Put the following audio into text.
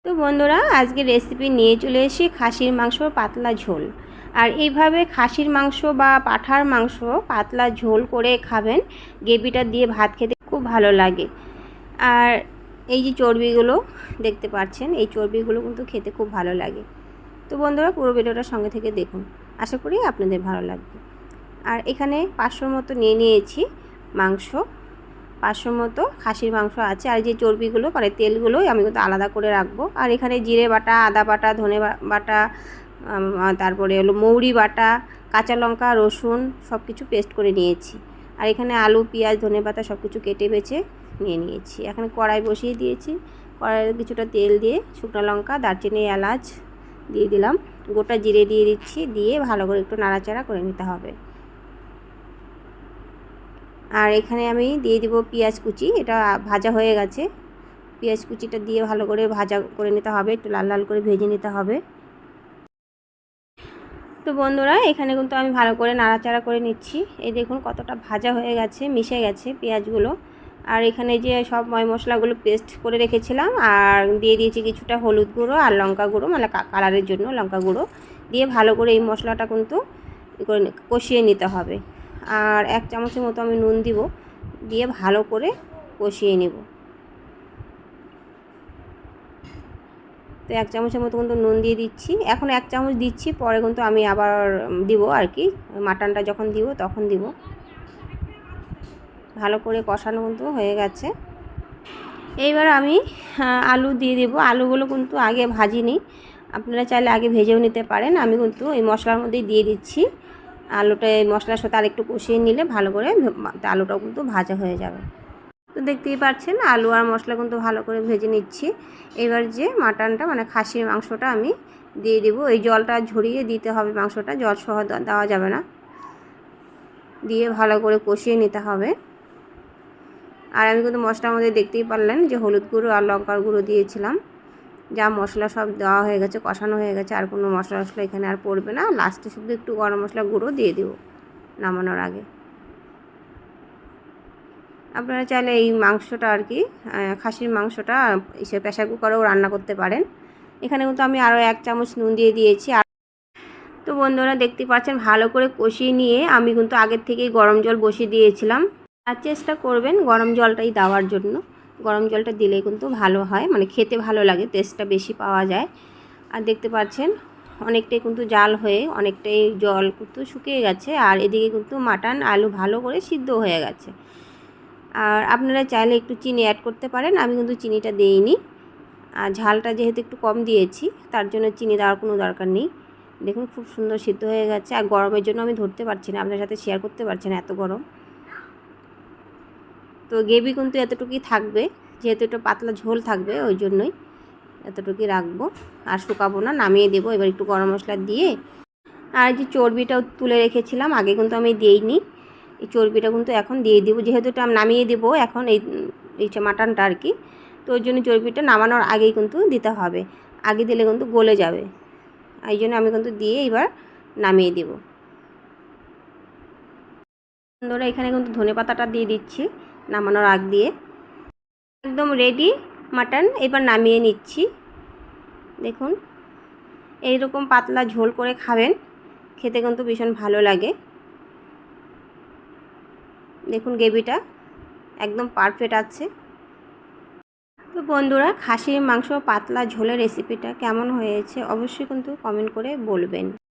তো বন্ধুরা, আজকে রেসিপি নিয়ে চলে এসেছি খাসির মাংসর পাতলা ঝোল। আর এইভাবে খাসির মাংস বা পাঁঠার মাংস পাতলা ঝোল করে খাবেন, গ্রেভিটা দিয়ে ভাত খেতে খুব ভালো লাগে। আর এই যে চর্বিগুলো দেখতে পাচ্ছেন, এই চর্বিগুলো কিন্তু খেতে খুব ভালো লাগে। তো বন্ধুরা, পুরো ভিডিওটা সঙ্গে থেকে দেখুন, আশা করি আপনাদের ভালো লাগবে। আর এখানে 500 মতো নিয়ে নিয়েছি মাংস, 500 মতো খাসির মাংস আছে। আর যে চর্বিগুলো মানে তেলগুলো আমি কিন্তু আলাদা করে রাখবো। আর এখানে জিরে বাটা, আদা বাটা, ধনে বাটা, তারপরে হলো মৌরি বাটা, কাঁচা লঙ্কা, রসুন সব কিছু পেস্ট করে নিয়েছি। আর এখানে আলু, পেঁয়াজ, ধনে পাতা সব কিছু কেটে বেছে নিয়ে নিয়েছি। এখানে কড়াই বসিয়ে দিয়েছি, কড়াইয়ে কিছুটা তেল দিয়ে শুকনো লঙ্কা, দারচিনি, এলাচ দিয়ে দিলাম, গোটা জিরে দিয়ে দিচ্ছি, দিয়ে ভালো করে একটু নাড়াচাড়া করে নিতে হবে। আর এখানে আমি দিয়ে দিব পেঁয়াজ কুচি, এটা ভাজা হয়ে গেছে। পেঁয়াজ কুচিটা দিয়ে ভালো করে ভাজা করে নিতে হবে, একটু লাল লাল করে ভেজে নিতে হবে। তো বন্ধুরা, এখানে কিন্তু আমি ভালো করে নাড়াচাড়া করে নিচ্ছি। এই দেখুন কতটা ভাজা হয়ে গেছে, মিশে গেছে পেঁয়াজগুলো। আর এখানে যে সব ময় মশলাগুলো পেস্ট করে রেখেছিলাম, আর দিয়ে দিয়েছি কিছুটা হলুদ গুঁড়ো আর লঙ্কা গুঁড়ো, মানে কালারের জন্য লঙ্কা গুঁড়ো দিয়ে ভালো করে এই মশলাটা কিন্তু কষিয়ে নিতে হবে। আর 1 চামচের মতো আমি নুন দিব, দিয়ে ভালো করে কষিয়ে নেব। তো 1 চামচের মতো কিন্তু নুন দিয়ে দিচ্ছি, এখন 1 চামচ দিচ্ছি, পরে কিন্তু আমি আবার দিব আর কি, মাটনটা যখন দিব তখন দিব। ভালো করে কষানো কিন্তু হয়ে গেছে। এইবার আমি আলু দিয়ে দেবো। আলুগুলো কিন্তু আগে ভাজিনি, আপনারা চাইলে আগে ভেজেও নিতে পারেন। আমি কিন্তু এই মশলার মধ্যেই দিয়ে দিচ্ছি। আলুটা এই মশলার সাথে আরেকটু কষিয়ে নিলে ভালো করে আলুটাও কিন্তু ভাজা হয়ে যাবে। তো দেখতেই পাচ্ছেন আলু আর মশলা কিন্তু ভালো করে ভেজে নিচ্ছি। এবার যে মাটনটা মানে খাসির মাংসটা আমি দিয়ে দেবো। এই জলটা ঝরিয়ে দিতে হবে, মাংসটা জল সহ দেওয়া যাবে না, দিয়ে ভালো করে কষিয়ে নিতে হবে। আর আমি কিন্তু মশলার মধ্যে দেখতেই পারলেন যে হলুদ গুঁড়ো আর লঙ্কার গুঁড়ো দিয়েছিলাম। যা মশলা সব দেওয়া হয়ে গেছে, কষানো হয়ে গেছে, আর কোনো মশলা এখানে আর পড়বে না। লাস্টে শুধু একটু গরম মশলা গুঁড়ো দিয়ে দেবো নামানোর আগে। আপনারা চাইলে এই মাংসটা আর কি খাসির মাংসটা এসে প্রেসার কুকারেও রান্না করতে পারেন। এখানে কিন্তু আমি আরও 1 চামচ নুন দিয়ে দিয়েছি। তো বন্ধুরা, দেখতে পাচ্ছেন ভালো করে কষিয়ে নিয়ে আমি কিন্তু আগের থেকেই গরম জল বসিয়ে দিয়েছিলাম। আর চেষ্টা করবেন গরম জলটাই দেওয়ার জন্য, গরম জলটা দিলেই কিন্তু ভালো হয়, মানে খেতে ভালো লাগে, টেস্টটা বেশি পাওয়া যায়। আর দেখতে পাচ্ছেন অনেকটাই কিন্তু জাল হয়ে অনেকটাই জল কিন্তু শুকিয়ে গেছে। আর এদিকে কিন্তু মাটন আলু ভালো করে সিদ্ধ হয়ে গেছে। আর আপনারা চাইলে একটু চিনি অ্যাড করতে পারেন, আমি কিন্তু চিনিটা দেইনি। আর ঝালটা যেহেতু একটু কম দিয়েছি, তার জন্য চিনি দেওয়ার কোনো দরকার নেই। দেখুন খুব সুন্দর সিদ্ধ হয়ে গেছে। আর গরমের জন্য আমি ধরতে পারছি না, আপনার সাথে শেয়ার করতে পারছি না, এত গরম। তো গ্রেভি কিন্তু এতটুকুই থাকবে, যেহেতু একটু পাতলা ঝোল থাকবে, ওই জন্যই এতটুকুই রাখবো, আর শুকাবো না, নামিয়ে দেবো। এবার একটু গরম মশলা দিয়ে, আর যে চর্বিটাও তুলে রেখেছিলাম আগে কিন্তু আমি দিইনি, এই চর্বিটা কিন্তু এখন দিয়ে দিব, যেহেতু এটা আমি নামিয়ে দেবো এখন এই মাটনটা আর কি। তো ওই জন্য চর্বিটা নামানোর আগেই কিন্তু দিতে হবে, আগে দিলে কিন্তু গলে যাবে। এই জন্য আমি কিন্তু দিয়ে এবার নামিয়ে দেব। বন্ধুরা, এখানে কিন্তু ধনেপাতাটা দিয়ে দিচ্ছি নামানোর আগ দিয়ে। একদম রেডি মাটন, এবার নামিয়ে নিচ্ছি। দেখুন এইরকম পাতলা ঝোল করে খাবেন, খেতে কিন্তু ভীষণ ভালো লাগে। দেখুন গ্রেভিটা একদম পারফেক্ট আছে। তো বন্ধুরা, খাসির মাংস পাতলা ঝোলের রেসিপিটা কেমন হয়েছে অবশ্যই কিন্তু কমেন্ট করে বলবেন।